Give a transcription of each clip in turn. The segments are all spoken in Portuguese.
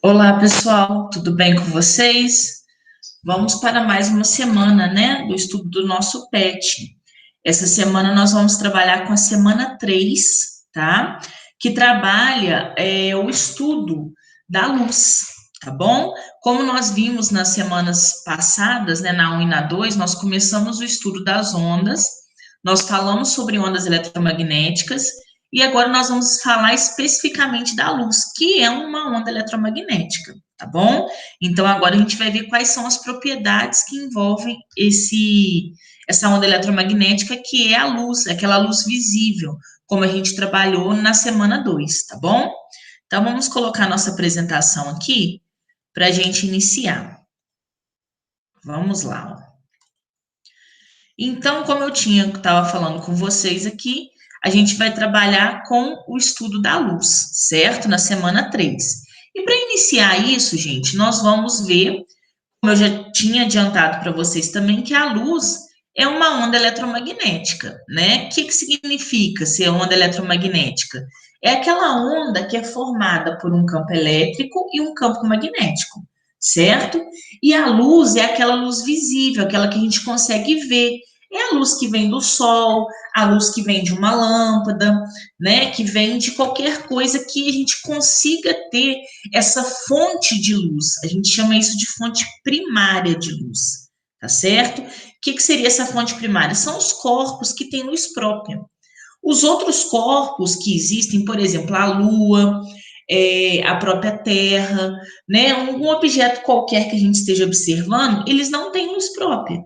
Olá, pessoal, tudo bem com vocês? Vamos para mais uma semana, né, do estudo do nosso PET. Essa semana nós vamos trabalhar com a semana 3, tá? Que trabalha o estudo da luz, tá bom? Como nós vimos nas semanas passadas, né, na 1 e na 2, nós começamos o estudo das ondas, nós falamos sobre ondas eletromagnéticas, e agora nós vamos falar especificamente da luz, que é uma onda eletromagnética, tá bom? Então agora a gente vai ver quais são as propriedades que envolvem essa onda eletromagnética, que é a luz, aquela luz visível, como a gente trabalhou na semana 2, tá bom? Então vamos colocar nossa apresentação aqui para a gente iniciar. Vamos lá. Ó. Então, como eu estava falando com vocês aqui, a gente vai trabalhar com o estudo da luz, certo? Na semana 3. E para iniciar isso, gente, nós vamos ver, como eu já tinha adiantado para vocês também, que a luz é uma onda eletromagnética, né? O que significa ser onda eletromagnética? É aquela onda que é formada por um campo elétrico e um campo magnético, certo? E a luz é aquela luz visível, aquela que a gente consegue ver. É a luz que vem do sol, a luz que vem de uma lâmpada, né? Que vem de qualquer coisa que a gente consiga ter essa fonte de luz. A gente chama isso de fonte primária de luz, tá certo? O que seria essa fonte primária? São os corpos que têm luz própria. Os outros corpos que existem, por exemplo, a Lua, a própria Terra, né? Um objeto qualquer que a gente esteja observando, eles não têm luz própria.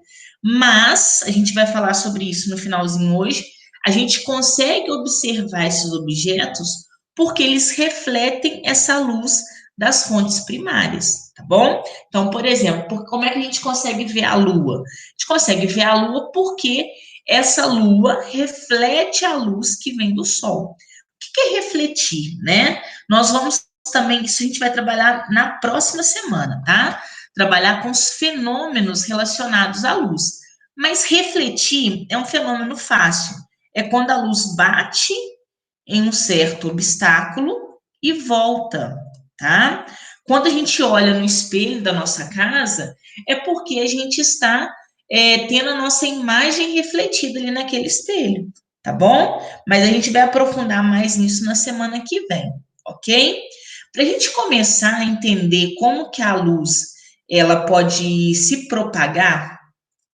Mas, a gente vai falar sobre isso no finalzinho hoje, a gente consegue observar esses objetos porque eles refletem essa luz das fontes primárias, tá bom? Então, por exemplo, como é que a gente consegue ver a Lua? A gente consegue ver a Lua porque essa Lua reflete a luz que vem do Sol. O que é refletir, né? Nós vamos também, isso a gente vai trabalhar na próxima semana, tá? Trabalhar com os fenômenos relacionados à luz. Mas refletir é um fenômeno fácil. É quando a luz bate em um certo obstáculo e volta, tá? Quando a gente olha no espelho da nossa casa, é porque a gente está tendo a nossa imagem refletida ali naquele espelho, tá bom? Mas a gente vai aprofundar mais nisso na semana que vem, ok? Para a gente começar a entender como que a luz ela pode se propagar,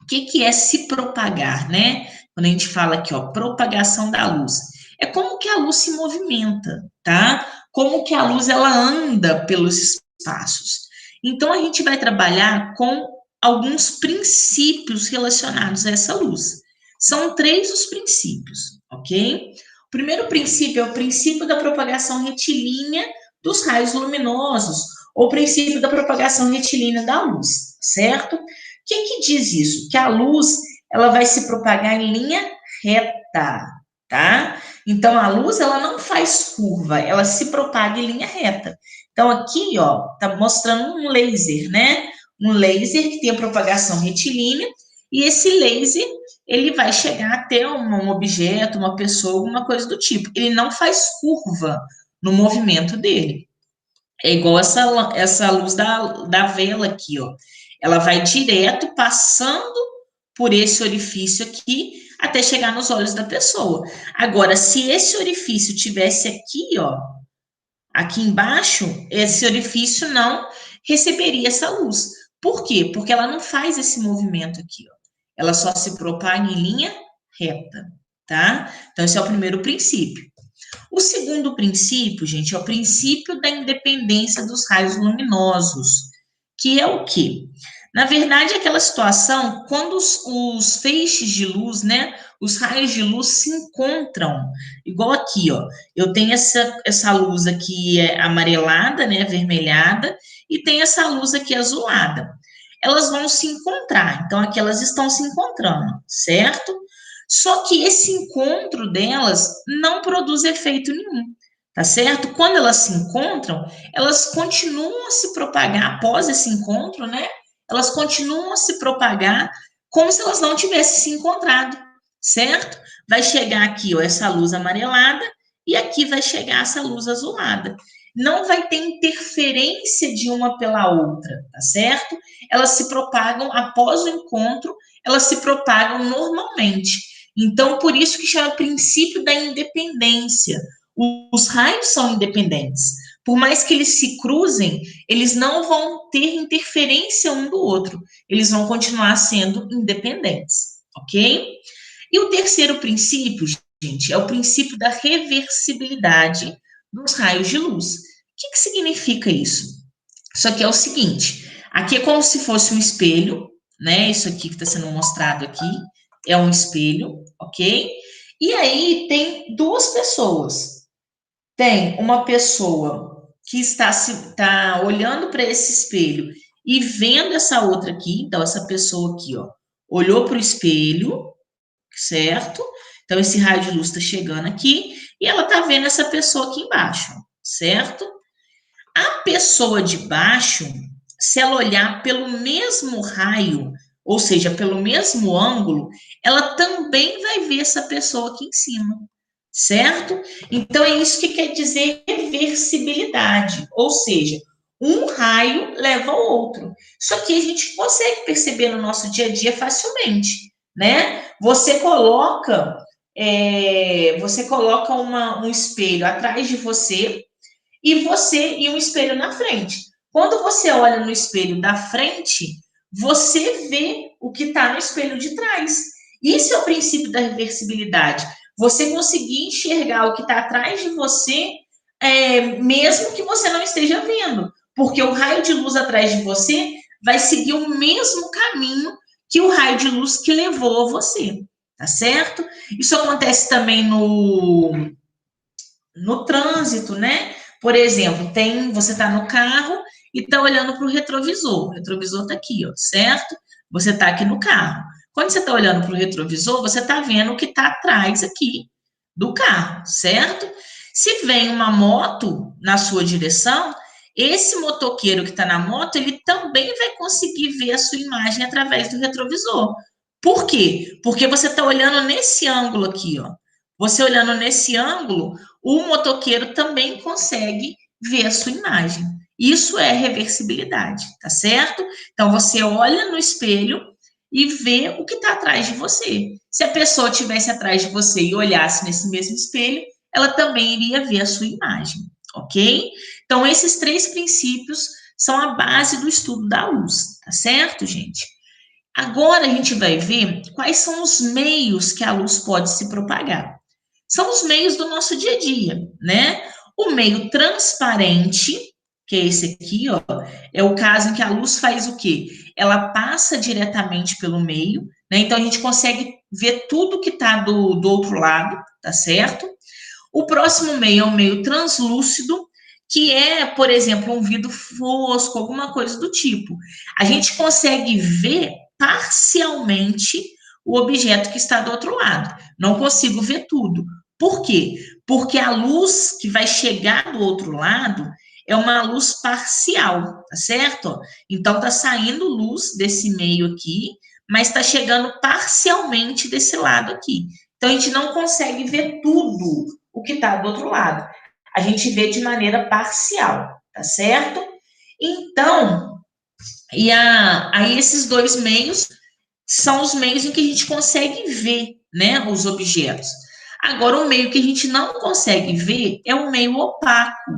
o que é se propagar, né? Quando a gente fala aqui, ó, propagação da luz, é como que a luz se movimenta, tá? Como que a luz ela anda pelos espaços. Então a gente vai trabalhar com alguns princípios relacionados a essa luz. São 3 os princípios, ok? O primeiro princípio é o princípio da propagação retilínea dos raios luminosos, ou o princípio da propagação retilínea da luz, certo? Que diz isso? Que a luz ela vai se propagar em linha reta, tá? Então a luz ela não faz curva, ela se propaga em linha reta. Então aqui, ó, tá mostrando um laser, né? Um laser que tem a propagação retilínea e esse laser ele vai chegar até um objeto, uma pessoa, alguma coisa do tipo. Ele não faz curva no movimento dele. É igual essa luz da vela aqui, ó. Ela vai direto passando por esse orifício aqui até chegar nos olhos da pessoa. Agora, se esse orifício tivesse aqui, ó, aqui embaixo, esse orifício não receberia essa luz. Por quê? Porque ela não faz esse movimento aqui, ó. Ela só se propaga em linha reta, tá? Então, esse é o primeiro princípio. O segundo princípio, gente, é o princípio da independência dos raios luminosos, que é o quê? Na verdade, é aquela situação quando os feixes de luz, né, os raios de luz se encontram, igual aqui, ó, eu tenho essa luz aqui amarelada, né, avermelhada, e tem essa luz aqui azulada. Elas vão se encontrar, então aqui elas estão se encontrando, certo? Só que esse encontro delas não produz efeito nenhum, tá certo? Quando elas se encontram, elas continuam a se propagar após esse encontro, né? Elas continuam a se propagar como se elas não tivessem se encontrado, certo? Vai chegar aqui, ó, essa luz amarelada e aqui vai chegar essa luz azulada. não vai ter interferência de uma pela outra, tá certo? Elas se propagam após o encontro, elas se propagam normalmente. Então, por isso que chama princípio da independência. Os raios são independentes. Por mais que eles se cruzem, eles não vão ter interferência um do outro. Eles vão continuar sendo independentes, ok? E o terceiro princípio, gente, é o princípio da reversibilidade dos raios de luz. O que significa isso? Isso aqui é o seguinte, aqui é como se fosse um espelho, né? Isso aqui que está sendo mostrado aqui é um espelho, ok? E aí tem duas pessoas. Tem uma pessoa que está olhando para esse espelho e vendo essa outra aqui, então essa pessoa aqui, ó, olhou para o espelho, certo? Então, esse raio de luz está chegando aqui e ela está vendo essa pessoa aqui embaixo, certo? A pessoa de baixo, se ela olhar pelo mesmo raio, ou seja, pelo mesmo ângulo, ela também vai ver essa pessoa aqui em cima, certo? Então, é isso que quer dizer reversibilidade, ou seja, um raio leva ao outro. Isso aqui a gente consegue perceber no nosso dia a dia facilmente, né? Você coloca um espelho atrás de você e um espelho na frente. Quando você olha no espelho da frente, você vê o que está no espelho de trás. Isso é o princípio da reversibilidade. Você conseguir enxergar o que está atrás de você, mesmo que você não esteja vendo, porque o raio de luz atrás de você vai seguir o mesmo caminho que o raio de luz que levou a você, tá certo? Isso acontece também no trânsito, né? Por exemplo, você está no carro e está olhando para o retrovisor. O retrovisor está aqui, ó, certo? Você está aqui no carro. Quando você está olhando para o retrovisor, você está vendo o que está atrás aqui do carro, certo? Se vem uma moto na sua direção, esse motoqueiro que está na moto, ele também vai conseguir ver a sua imagem através do retrovisor. Por quê? Porque você está olhando nesse ângulo aqui, ó. Você olhando nesse ângulo, o motoqueiro também consegue ver a sua imagem. Isso é reversibilidade, tá certo? Então, você olha no espelho e vê o que está atrás de você. Se a pessoa estivesse atrás de você e olhasse nesse mesmo espelho, ela também iria ver a sua imagem, ok? Então, esses três princípios são a base do estudo da luz, tá certo, gente? Agora a gente vai ver quais são os meios que a luz pode se propagar. São os meios do nosso dia a dia, né? O meio transparente, que é esse aqui, ó, é o caso em que a luz faz o quê? Ela passa diretamente pelo meio, né? Então a gente consegue ver tudo que está do outro lado, tá certo? O próximo meio é o meio translúcido, que é, por exemplo, um vidro fosco, alguma coisa do tipo. A gente consegue ver parcialmente o objeto que está do outro lado. Não consigo ver tudo. Por quê? Porque a luz que vai chegar do outro lado é uma luz parcial, tá certo? Então, tá saindo luz desse meio aqui, mas está chegando parcialmente desse lado aqui. Então, a gente não consegue ver tudo o que está do outro lado. A gente vê de maneira parcial, tá certo? Então, aí esses dois meios são os meios em que a gente consegue ver, né, os objetos. Agora, o meio que a gente não consegue ver é o meio opaco,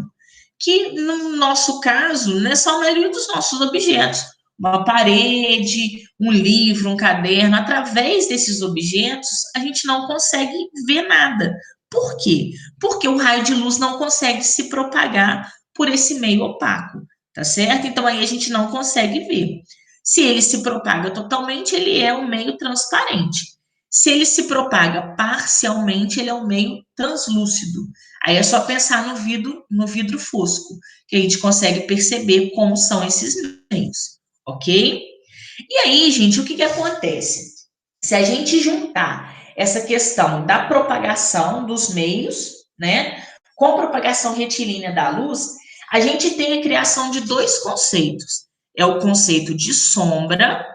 que no nosso caso, né, são a maioria dos nossos objetos. Uma parede, um livro, um caderno, através desses objetos, a gente não consegue ver nada. Por quê? Porque o raio de luz não consegue se propagar por esse meio opaco, tá certo? Então aí a gente não consegue ver. Se ele se propaga totalmente, ele é um meio transparente. Se ele se propaga parcialmente, ele é um meio translúcido. Aí é só pensar no vidro fosco, que a gente consegue perceber como são esses meios, ok? E aí, gente, o que acontece? Se a gente juntar essa questão da propagação dos meios, né, com a propagação retilínea da luz, a gente tem a criação de dois conceitos. É o conceito de sombra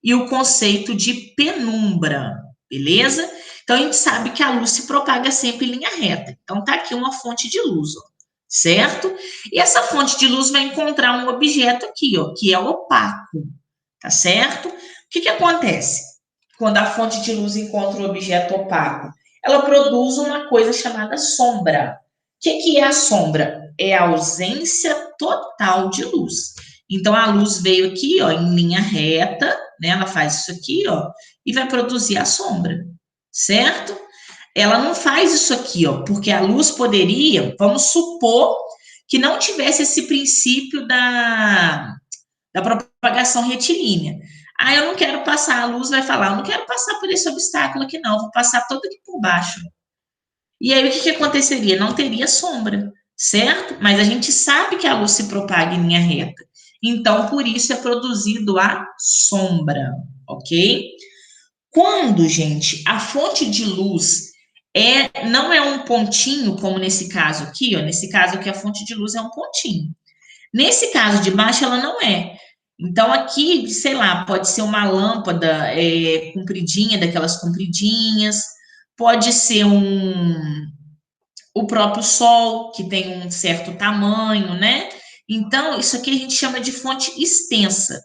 e o conceito de penumbra, beleza? Então, a gente sabe que a luz se propaga sempre em linha reta. Então, tá aqui uma fonte de luz, ó. certo? E essa fonte de luz vai encontrar um objeto aqui, ó, que é opaco, tá certo? O que que acontece quando a fonte de luz encontra um objeto opaco? Ela produz uma coisa chamada sombra. O que que é a sombra? É a ausência total de luz. Então, a luz veio aqui, ó, em linha reta, né? Ela faz isso aqui, ó, e vai produzir a sombra, certo? Ela não faz isso aqui, ó, porque a luz poderia, vamos supor, que não tivesse esse princípio da propagação retilínea. Ah, eu não quero passar, a luz vai falar, eu não quero passar por esse obstáculo aqui, não, vou passar todo aqui por baixo. E aí o que, que aconteceria? Não teria sombra, certo? Mas a gente sabe que a luz se propaga em linha reta. Então, por isso é produzido a sombra, ok? Quando, gente, a fonte de luz não é um pontinho, como nesse caso aqui, ó, nesse caso aqui a fonte de luz é um pontinho. Nesse caso de baixo, ela não é. Então, aqui, sei lá, pode ser uma lâmpada compridinha, daquelas compridinhas, pode ser o próprio Sol, que tem um certo tamanho, né? Então, isso aqui a gente chama de fonte extensa.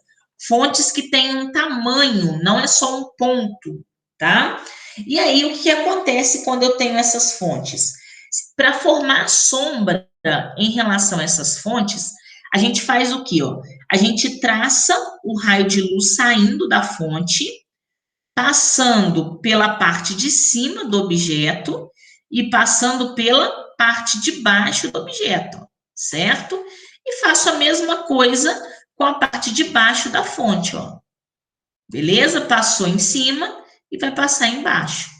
Fontes que têm um tamanho, não é só um ponto, tá? E aí, o que acontece quando eu tenho essas fontes? Para formar sombra em relação a essas fontes, a gente faz o quê? Ó? A gente traça o raio de luz saindo da fonte, passando pela parte de cima do objeto e passando pela parte de baixo do objeto, certo? E faço a mesma coisa com a parte de baixo da fonte, ó. Beleza? Passou em cima e vai passar embaixo.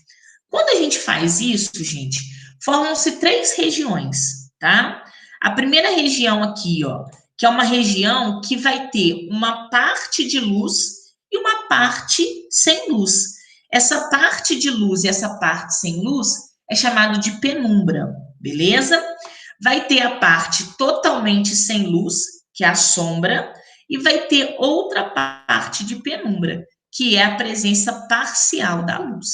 Quando a gente faz isso, gente, formam-se três regiões, tá? A primeira região aqui, ó, que é uma região que vai ter uma parte de luz e uma parte sem luz. Essa parte de luz e essa parte sem luz é chamado de penumbra, beleza? Vai ter a parte totalmente sem luz, que é a sombra, e vai ter outra parte de penumbra, que é a presença parcial da luz,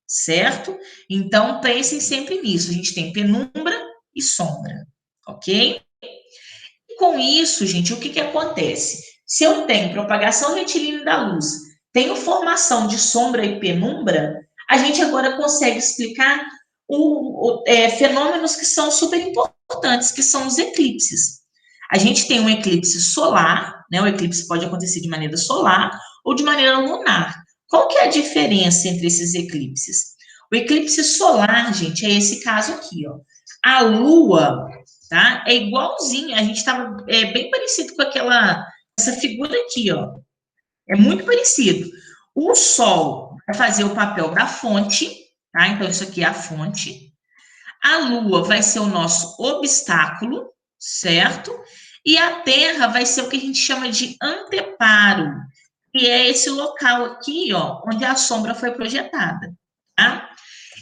certo? Então, pensem sempre nisso. A gente tem penumbra e sombra, ok? E com isso, gente, o que que acontece? Se eu tenho propagação retilínea da luz, tenho formação de sombra e penumbra, a gente agora consegue explicar fenômenos que são super importantes, que são os eclipses. A gente tem um eclipse solar, né? O eclipse pode acontecer de maneira solar ou de maneira lunar. Qual que é a diferença entre esses eclipses? O eclipse solar, gente, é esse caso aqui, ó. A Lua, tá? É igualzinho, a gente estava bem parecido com essa figura aqui, ó. É muito parecido. O Sol vai fazer o papel da fonte, tá? Então, isso aqui é a fonte. A Lua vai ser o nosso obstáculo, certo? E a Terra vai ser o que a gente chama de anteparo, que é esse local aqui, ó, onde a sombra foi projetada, tá?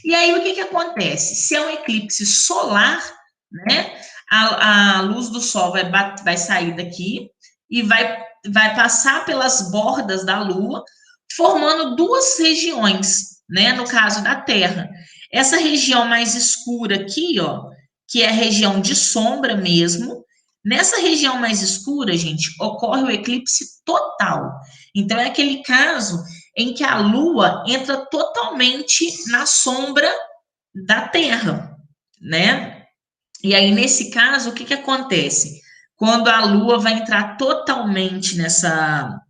E aí, o que que acontece? Se é um eclipse solar, né, a luz do Sol vai sair daqui e vai passar pelas bordas da Lua, formando duas regiões, né, no caso da Terra. Essa região mais escura aqui, ó, que é a região de sombra mesmo, nessa região mais escura, gente, ocorre o eclipse total. Então, é aquele caso em que a Lua entra totalmente na sombra da Terra, né? E aí, nesse caso, o que que acontece? Quando a Lua vai entrar totalmente nessa.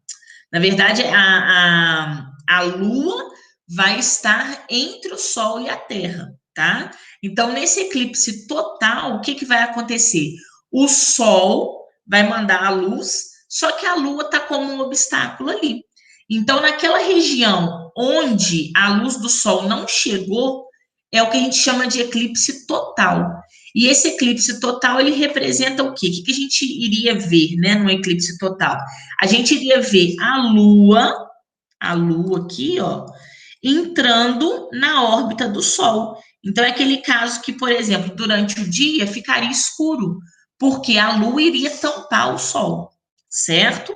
Na verdade, a Lua vai estar entre o Sol e a Terra, tá? Então, nesse eclipse total, o que que vai acontecer? O Sol vai mandar a luz, só que a Lua está como um obstáculo ali. Então, naquela região onde a luz do Sol não chegou, é o que a gente chama de eclipse total. E esse eclipse total, ele representa o quê? O que a gente iria ver, né, no eclipse total? A gente iria ver a Lua aqui, ó, entrando na órbita do Sol. Então, é aquele caso que, por exemplo, durante o dia ficaria escuro, porque a Lua iria tampar o Sol, certo?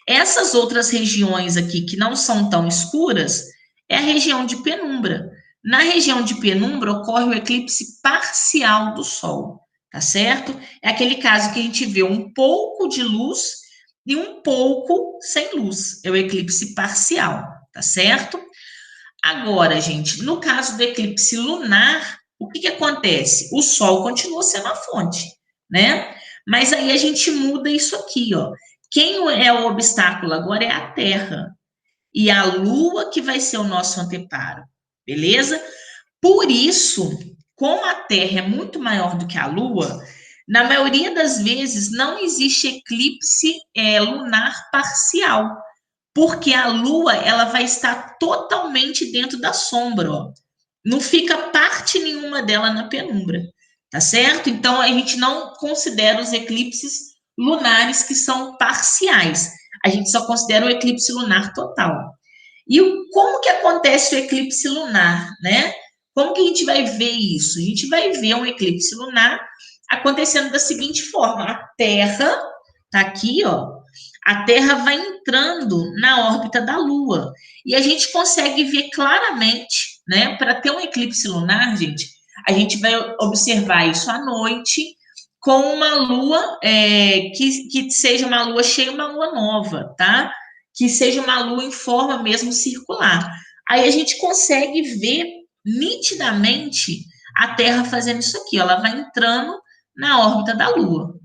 Essas outras regiões aqui que não são tão escuras é a região de penumbra. Na região de penumbra ocorre o eclipse parcial do Sol. tá certo? É aquele caso que a gente vê um pouco de luz e um pouco sem luz. É o eclipse parcial, tá certo? Agora, gente, no caso do eclipse lunar, o que que acontece? O Sol continua sendo a fonte, né? Mas aí a gente muda isso aqui, ó. Quem é o obstáculo agora é a Terra. E a Lua que vai ser o nosso anteparo, beleza? Por isso, como a Terra é muito maior do que a Lua, na maioria das vezes não existe eclipse lunar parcial, porque a Lua ela vai estar totalmente dentro da sombra, ó. Não fica parte nenhuma dela na penumbra, tá certo? Então a gente não considera os eclipses lunares que são parciais. A gente só considera o eclipse lunar total. E como que acontece o eclipse lunar, né? Como que a gente vai ver isso? A gente vai ver um eclipse lunar acontecendo da seguinte forma: a Terra tá aqui, ó. A Terra vai entrando na órbita da Lua e a gente consegue ver claramente, né? Para ter um eclipse lunar, gente, a gente vai observar isso à noite com uma lua que seja uma lua cheia, uma lua nova, tá? Que seja uma lua em forma mesmo circular. Aí a gente consegue ver nitidamente a Terra fazendo isso aqui, ó, ela vai entrando na órbita da Lua,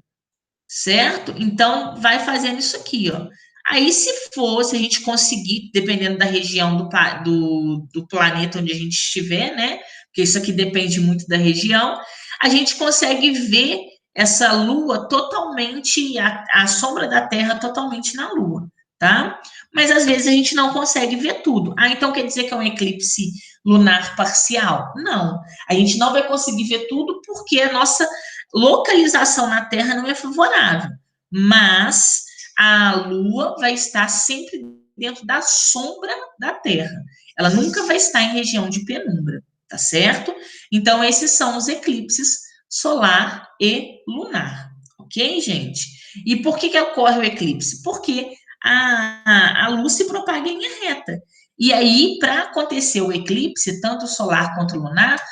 certo? Então, vai fazendo isso aqui, ó. Aí, se a gente conseguir, dependendo da região do planeta onde a gente estiver, né? Porque isso aqui depende muito da região, a gente consegue ver essa lua totalmente, a sombra da Terra totalmente na lua, tá? Mas às vezes a gente não consegue ver tudo. Ah, então quer dizer que é um eclipse lunar parcial? Não. A gente não vai conseguir ver tudo porque a nossa localização na Terra não é favorável, mas a Lua vai estar sempre dentro da sombra da Terra. Ela nunca vai estar em região de penumbra, tá certo? Então, esses são os eclipses solar e lunar, ok, gente? E por que ocorre o eclipse? Porque a luz se propaga em linha reta. E aí, para acontecer o eclipse, tanto solar quanto lunar,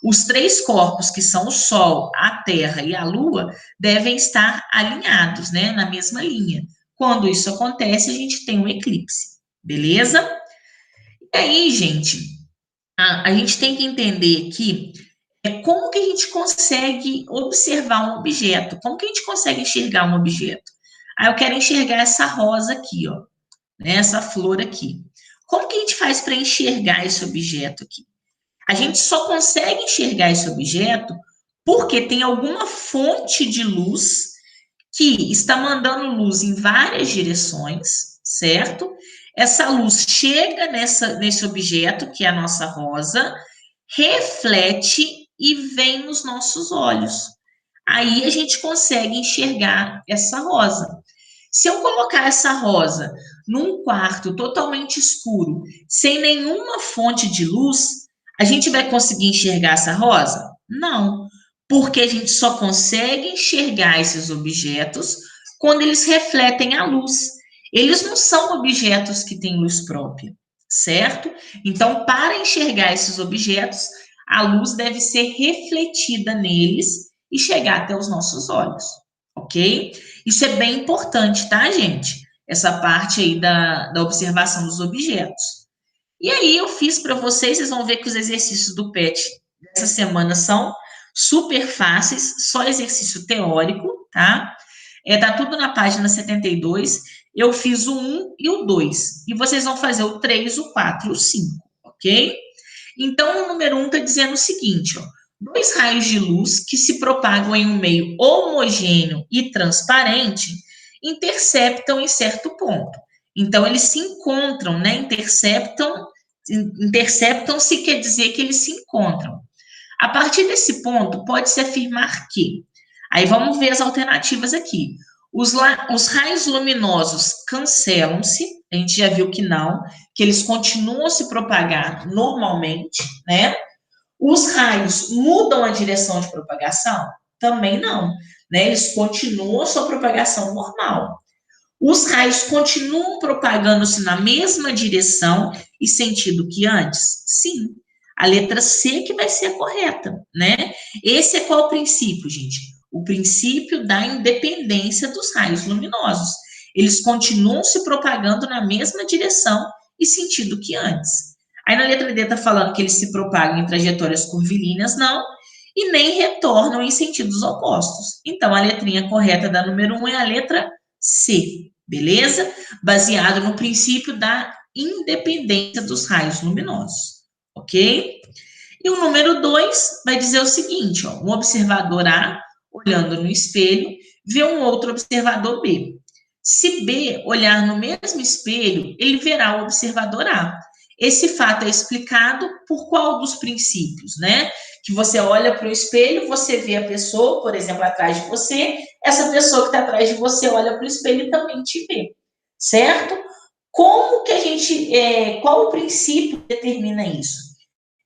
os três corpos, que são o Sol, a Terra e a Lua, devem estar alinhados, né, na mesma linha. Quando isso acontece, a gente tem um eclipse, beleza? E aí, gente, a gente tem que entender que como que a gente consegue observar um objeto, como que a gente consegue enxergar um objeto. Ah, eu quero enxergar essa rosa aqui, ó, né, essa flor aqui. Como que a gente faz para enxergar esse objeto aqui? A gente só consegue enxergar esse objeto porque tem alguma fonte de luz que está mandando luz em várias direções, certo? Essa luz chega nesse objeto, que é a nossa rosa, reflete e vem nos nossos olhos. Aí a gente consegue enxergar essa rosa. Se eu colocar essa rosa num quarto totalmente escuro, sem nenhuma fonte de luz, a gente vai conseguir enxergar essa rosa? Não, porque a gente só consegue enxergar esses objetos quando eles refletem a luz. Eles não são objetos que têm luz própria, certo? Então, para enxergar esses objetos, a luz deve ser refletida neles e chegar até os nossos olhos, ok? Isso é bem importante, tá, gente? Essa parte aí da observação dos objetos. E aí eu fiz para vocês, vocês vão ver que os exercícios do PET dessa semana são super fáceis, só exercício teórico, tá? Tá tudo na página 72. Eu fiz o 1 e o 2. E vocês vão fazer o 3, o 4 e o 5, ok? Então, o número 1 está dizendo o seguinte, ó. Dois raios de luz que se propagam em um meio homogêneo e transparente interceptam em certo ponto. Então, eles se encontram, né? Interceptam-se quer dizer que eles se encontram. A partir desse ponto, pode-se afirmar que. Aí vamos ver as alternativas aqui. Os raios luminosos cancelam-se, a gente já viu que não, que eles continuam a se propagar normalmente, né? Os raios mudam a direção de propagação? Também não, né? Eles continuam a sua propagação normal. Os raios continuam propagando-se na mesma direção e sentido que antes? Sim. A letra C que vai ser a correta, né? Esse é qual o princípio, gente? o princípio da independência dos raios luminosos. Eles continuam se propagando na mesma direção e sentido que antes. Aí na letra D está falando que eles se propagam em trajetórias curvilíneas, não, e nem retornam em sentidos opostos. Então, a letrinha correta da número 1 é a letra C, beleza? Baseado no princípio da independência dos raios luminosos, ok? E o número 2 vai dizer o seguinte, ó, um observador A, olhando no espelho, vê um outro observador B. Se B olhar no mesmo espelho, ele verá o observador A. Esse fato é explicado por qual dos princípios, né? Que você olha para o espelho, você vê a pessoa, por exemplo, atrás de você, essa pessoa que está atrás de você olha para o espelho e também te vê, certo? Como que a gente, qual o princípio que determina isso?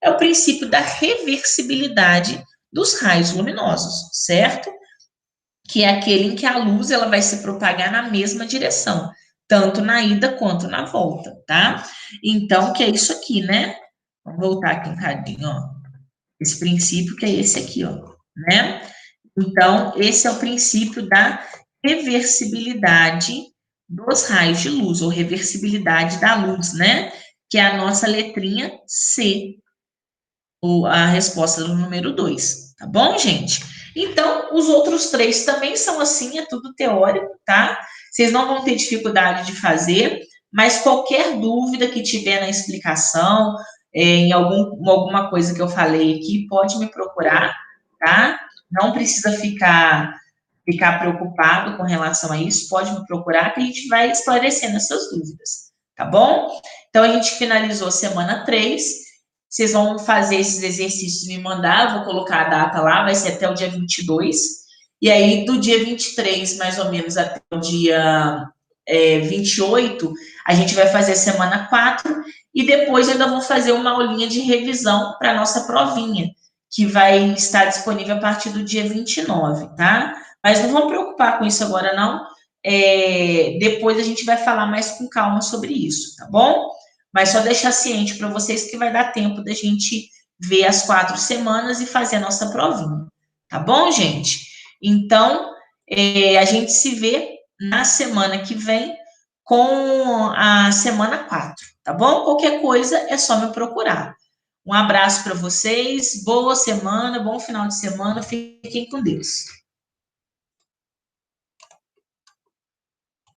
É o princípio da reversibilidade dos raios luminosos, certo? Que é aquele em que a luz ela vai se propagar na mesma direção, tanto na ida quanto na volta, tá? Então, que é isso aqui, né? Vamos voltar aqui um cadinho, ó. Esse princípio que é esse aqui, ó, né? Então, esse é o princípio da reversibilidade dos raios de luz, ou reversibilidade da luz, né? Que é a nossa letrinha C, a resposta do número 2, tá bom, gente? Então, os outros 3 também são assim, é tudo teórico, tá? Vocês não vão ter dificuldade de fazer, mas qualquer dúvida que tiver na explicação, em alguma coisa que eu falei aqui, pode me procurar, tá? Não precisa ficar preocupado com relação a isso, pode me procurar que a gente vai esclarecendo essas dúvidas, tá bom? Então, a gente finalizou a semana 3. Vocês vão fazer esses exercícios e me mandar, eu vou colocar a data lá, vai ser até o dia 22. E aí, do dia 23, mais ou menos, até o dia 28, a gente vai fazer a semana 4. E depois eu ainda vou fazer uma aulinha de revisão para a nossa provinha, que vai estar disponível a partir do dia 29, tá? Mas não vamos preocupar com isso agora, não. Depois a gente vai falar mais com calma sobre isso, tá bom? Mas só deixar ciente para vocês que vai dar tempo da gente ver as 4 semanas e fazer a nossa provinha. Tá bom, gente? Então, a gente se vê na semana que vem com a semana 4, tá bom? Qualquer coisa é só me procurar. Um abraço para vocês, boa semana, bom final de semana, fiquem com Deus.